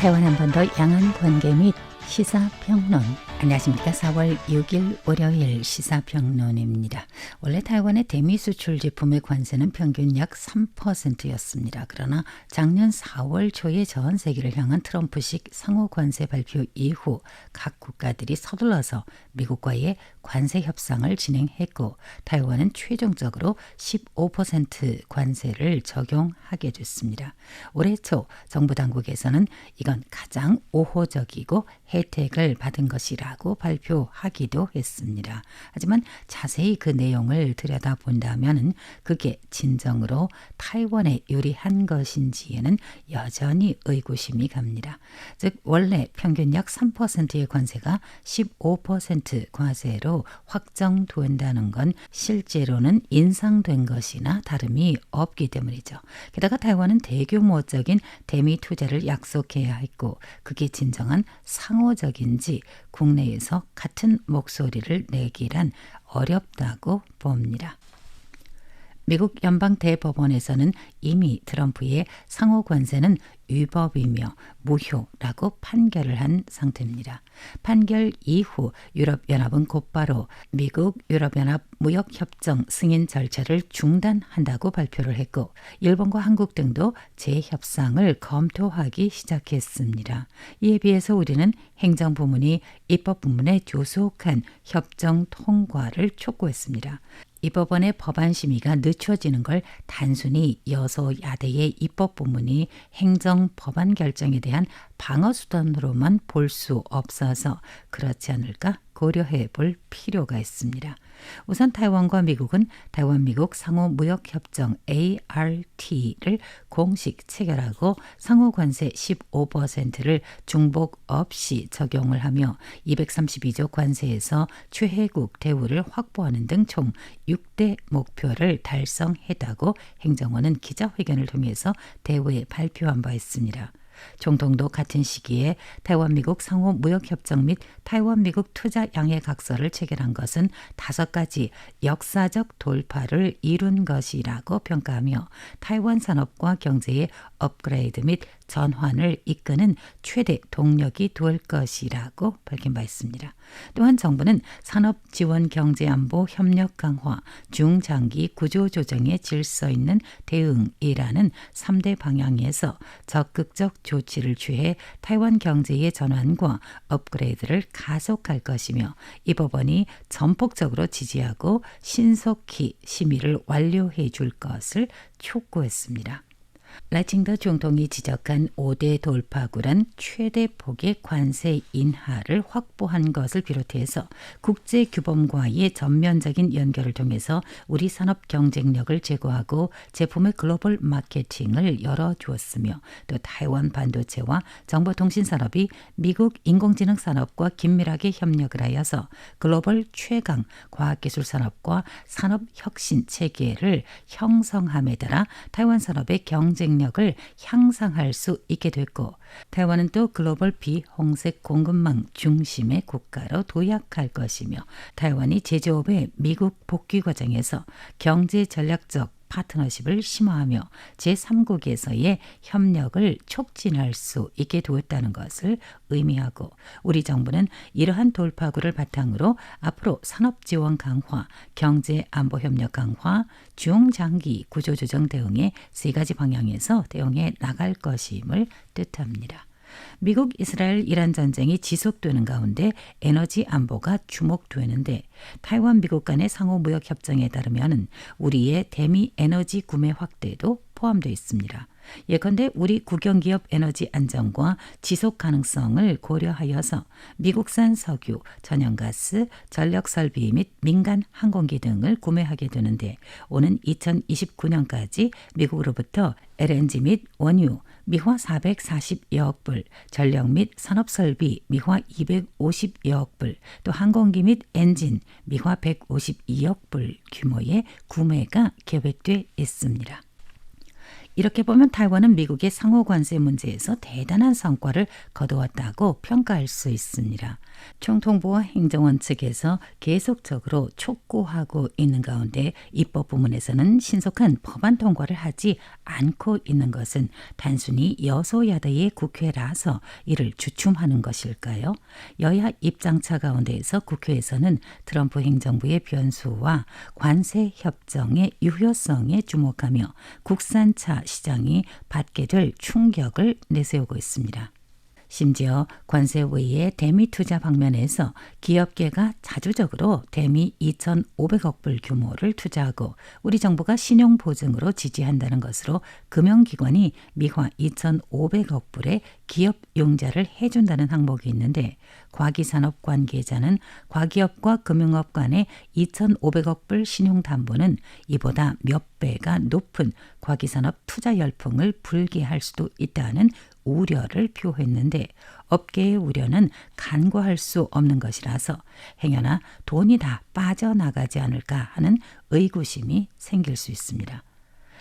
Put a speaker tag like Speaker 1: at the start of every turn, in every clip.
Speaker 1: 台湾한 번 더 양안 관계 및 시사평론. 안녕하십니까. 4월 6일 월요일 시사평론입니다. 원래台湾의 대미 수출 제품의 관세는 평균 약 3%였습니다. 그러나 작년 4월 초에 전 세계를 향한 트럼프식 상호 관세 발표 이후 각 국가들이 서둘러서 미국과의 관세 협상을 진행했고台湾은 최종적으로 15% 관세를 적용하게 됐습니다. 올해 초 정부 당국에서는 이건 가장 우호적이고 혜택을 받은 것이라고 발표하기도 했습니다. 하지만 자세히 그 내용을 들여다본다면 그게 진정으로 타이완에 유리한 것인지에는 여전히 의구심이 갑니다. 즉 원래 평균 약 3%의 관세가 15% 과세로 확정된다는 건 실제로는 인상된 것이나 다름이 없기 때문이죠. 게다가 타이완은 대규모적인 대미 투자를 약속해야 했고 그게 진정한 상호적인지 국내에서 같은 목소리를 내기란 어렵다고 봅니다. 미국 연방대법원에서는 이미 트럼프의 상호 관세는 위법이며 무효라고 판결을 한 상태입니다. 판결 이후 유럽연합은 곧바로 미국 유럽연합 무역협정 승인 절차를 중단한다고 발표를 했고 일본과 한국 등도 재협상을 검토하기 시작했습니다. 이에 비해서 우리는 행정부문이 입법부문에 조속한 협정 통과를 촉구했습니다. 이 법원의 법안 심의가 늦춰지는 걸 단순히 여소야대의 입법부문이 행정 법안 결정에 대한 방어수단으로만 볼 수 없어서 그렇지 않을까 고려해 볼 필요가 있습니다. 우선 타이완과 미국은 타이완-미국 상호무역협정 ART를 공식 체결하고 상호관세 15%를 중복 없이 적용을 하며 232조 관세에서 최혜국 대우를 확보하는 등 총 6대 목표를 달성했다고 행정원은 기자회견을 통해서 대우에 발표한 바 있습니다. 총통도 같은 시기에 타이완-미국 상호무역협정 및 타이완-미국 투자 양해각서를 체결한 것은 5가지 역사적 돌파를 이룬 것이라고 평가하며 타이완 산업과 경제의 업그레이드 및 전환을 이끄는 최대 동력이 될 것이라고 밝힌 바 있습니다. 또한 정부는 산업지원 경제안보 협력 강화, 중장기 구조조정에 질서 있는 대응이라는 3대 방향에서 적극적 조치를 취해 타이완 경제의 전환과 업그레이드를 가속할 것이며 이 법원이 전폭적으로 지지하고 신속히 심의를 완료해 줄 것을 촉구했습니다. 라칭더 총통이 지적한 5대 돌파구란 최대 폭의 관세 인하를 확보한 것을 비롯해서 국제규범과의 전면적인 연결을 통해서 우리 산업 경쟁력을 제고하고 제품의 글로벌 마케팅을 열어주었으며 또 타이완 반도체와 정보통신산업이 미국 인공지능 산업과 긴밀하게 협력을 하여서 글로벌 최강 과학기술 산업과 산업혁신 체계를 형성함에 따라 타이완 산업의 경쟁력을 향상할 수 있게 됐고 타이완은 또 글로벌 비홍색 공급망 중심의 국가로 도약할 것이며 타이완이 제조업의 미국 복귀 과정에서 경제 전략적 파트너십을 심화하며 제3국에서의 협력을 촉진할 수 있게 되었다는 것을 의미하고 우리 정부는 이러한 돌파구를 바탕으로 앞으로 산업지원 강화, 경제안보협력 강화, 중장기 구조조정 대응의 3가지 방향에서 대응해 나갈 것임을 뜻합니다. 미국, 이스라엘, 이란 전쟁이 지속되는 가운데 에너지 안보가 주목되는데 타이완, 미국 간의 상호무역 협정에 따르면 우리의 대미 에너지 구매 확대도 포함되어 있습니다. 예컨대 우리 국영기업 에너지 안정과 지속 가능성을 고려하여서 미국산 석유, 천연가스, 전력설비 및 민간 항공기 등을 구매하게 되는데 오는 2029년까지 미국으로부터 LNG 및 원유, 미화 440여억 불, 전력 및 산업설비 미화 250여억 불, 또 항공기 및 엔진 미화 152억 불 규모의 구매가 계획돼 있습니다. 이렇게 보면 타이완은 미국의 상호 관세 문제에서 대단한 성과를 거두었다고 평가할 수 있습니다. 총통부와 행정원 측에서 계속적으로 촉구하고 있는 가운데 입법 부문에서는 신속한 법안 통과를 하지 않고 있는 것은 단순히 여소야대의 국회라서 이를 주춤하는 것일까요? 여야 입장차 가운데에서 국회에서는 트럼프 행정부의 변수와 관세 협정의 유효성에 주목하며 국산차 시장이 받게 될 충격을 내세우고 있습니다. 심지어 관세 외의 대미 투자 방면에서 기업계가 자주적으로 대미 2,500억 불 규모를 투자하고 우리 정부가 신용 보증으로 지지한다는 것으로 금융기관이 미화 2,500억 불의 기업 융자를 해준다는 항목이 있는데 과기산업 관계자는 과기업과 금융업 간의 2,500억 불 신용담보는 이보다 몇 배가 높은 과기산업 투자 열풍을 불게 할 수도 있다는 우려를 표했는데 업계의 우려는 간과할 수 없는 것이라서 행여나 돈이 다 빠져나가지 않을까 하는 의구심이 생길 수 있습니다.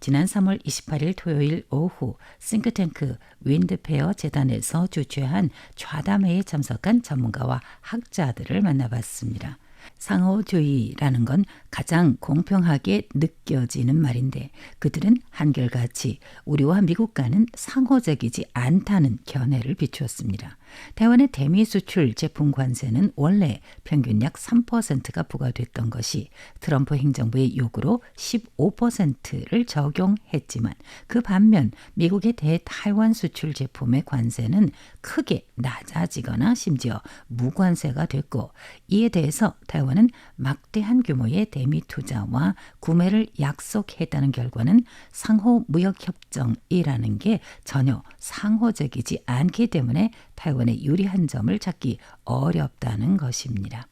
Speaker 1: 지난 3월 28일 토요일 오후 싱크탱크 윈드페어 재단에서 주최한 좌담회에 참석한 전문가와 학자들을 만나봤습니다. 상호주의라는 건 가장 공평하게 느껴지는 말인데 그들은 한결같이 우리와 미국과는 상호적이지 않다는 견해를 비추었습니다.台湾의 대미 수출 제품 관세는 원래 평균 약 3%가 부과됐던 것이 트럼프 행정부의 요구로 15%를 적용했지만 그 반면 미국의 대타이완 수출 제품의 관세는 크게 낮아지거나 심지어 무관세가 됐고 이에 대해서 타이완은 막대한 규모의 대미 투자와 구매를 약속했다는 결과는 상호 무역협정이라는 게 전혀 상호적이지 않기 때문에 타이완의 유리한 점을 찾기 어렵다는 것입니다.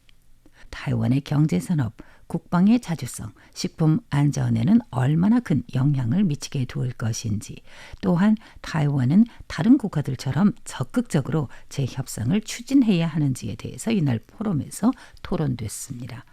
Speaker 1: 타이완의 경제산업, 국방의 자주성, 식품 안전에는 얼마나 큰 영향을 미치게 두을 것인지 또한 타이완은 다른 국가들처럼 적극적으로 재협상을 추진해야 하는지에 대해서 이날 포럼에서 토론됐습니다.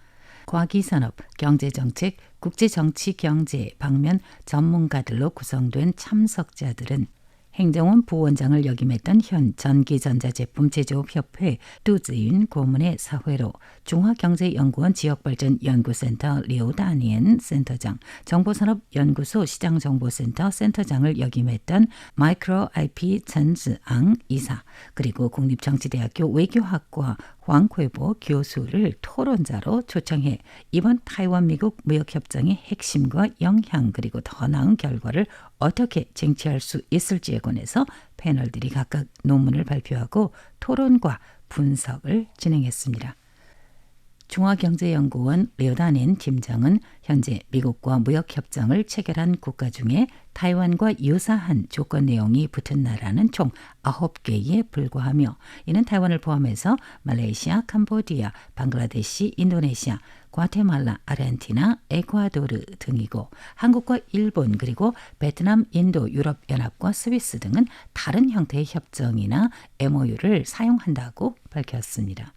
Speaker 1: 과기산업, 경제정책, 국제정치경제 방면 전문가들로 구성된 참석자들은 행정원 부원장을 역임했던 현 전기전자제품 제조업협회 두즈윤 고문의 사회로 중화경제연구원 지역발전연구센터 리오다니엔 센터장, 정보산업연구소 시장정보센터 센터장을 역임했던 마이크로 IP 전즈앙 이사, 그리고 국립정치대학교 외교학과 황회보 교수를 토론자로 초청해 이번 타이완 미국 무역협정의 핵심과 영향 그리고 더 나은 결과를 어떻게 쟁취할 수 있을지에 관해서 패널들이 각각 논문을 발표하고 토론과 분석을 진행했습니다. 중화경제연구원 리오다닌 팀장은 현재 미국과 무역협정을 체결한 국가 중에 타이완과 유사한 조건 내용이 붙은 나라는 총 9개에 불과하며 이는 타이완을 포함해서 말레이시아, 캄보디아, 방글라데시, 인도네시아, 과테말라, 아르헨티나, 에콰도르 등이고 한국과 일본 그리고 베트남, 인도, 유럽연합과 스위스 등은 다른 형태의 협정이나 MOU를 사용한다고 밝혔습니다.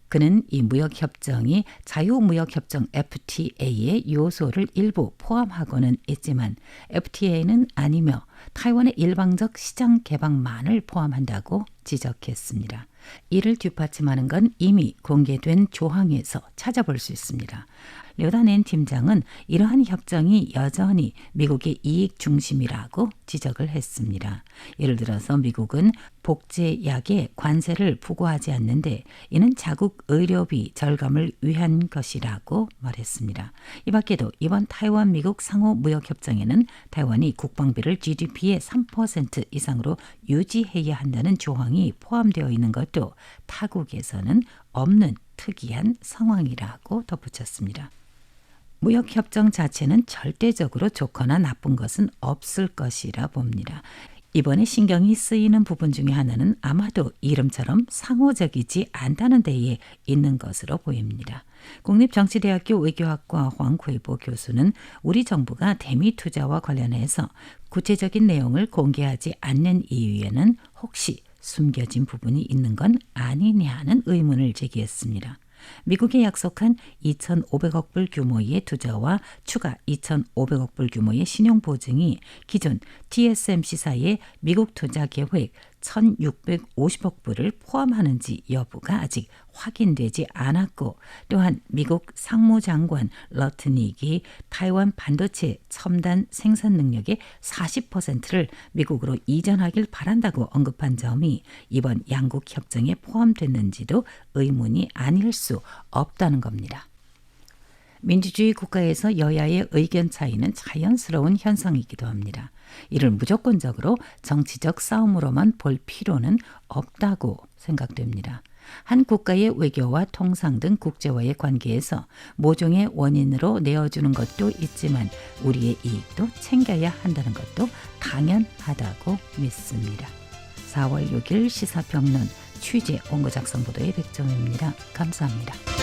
Speaker 1: 그는 이 무역협정이 자유무역협정 FTA의 요소를 일부 포함하고는 있지만 FTA는 아니며 타이완의 일방적 시장 개방만을 포함한다고 지적했습니다. 이를 뒷받침하는 건 이미 공개된 조항에서 찾아볼 수 있습니다. 료다넨 팀장은 이러한 협정이 여전히 미국의 이익 중심이라고 지적을 했습니다. 예를 들어서 미국은 복제약에 관세를 부과하지 않는데 이는 자국 의료비 절감을 위한 것이라고 말했습니다. 이 밖에도 이번 타이완 미국 상호 무역협정에는 타이완이 국방비를 GDP의 3% 이상으로 유지해야 한다는 조항이 포함되어 있는 것도 타국에서는 없는 특이한 상황이라고 덧붙였습니다. 무역협정 자체는 절대적으로 좋거나 나쁜 것은 없을 것이라 봅니다. 이번에 신경이 쓰이는 부분 중에 하나는 아마도 이름처럼 상호적이지 않다는 데에 있는 것으로 보입니다. 국립정치대학교 외교학과 황회보 교수는 우리 정부가 대미 투자와 관련해서 구체적인 내용을 공개하지 않는 이유에는 혹시 숨겨진 부분이 있는 건 아니냐는 의문을 제기했습니다. 미국이 약속한 2,500억 불 규모의 투자와 추가 2,500억 불 규모의 신용 보증이 기존 TSMC사의 미국 투자 계획 1,650억 불을 포함하는지 여부가 아직 확인되지 않았고, 또한 미국 상무장관 러트닉이 타이완 반도체 첨단 생산 능력의 40%를 미국으로 이전하길 바란다고 언급한 점이 이번 양국 협정에 포함됐는지도 의문이 아닐 수 없다는 겁니다. 민주주의 국가에서 여야의 의견 차이는 자연스러운 현상이기도 합니다. 이를 무조건적으로 정치적 싸움으로만 볼 필요는 없다고 생각됩니다. 한 국가의 외교와 통상 등 국제와의 관계에서 모종의 원인으로 내어주는 것도 있지만 우리의 이익도 챙겨야 한다는 것도 당연하다고 믿습니다. 4월 6일 시사평론 취재 원고 작성 보도의 백정입니다. 감사합니다.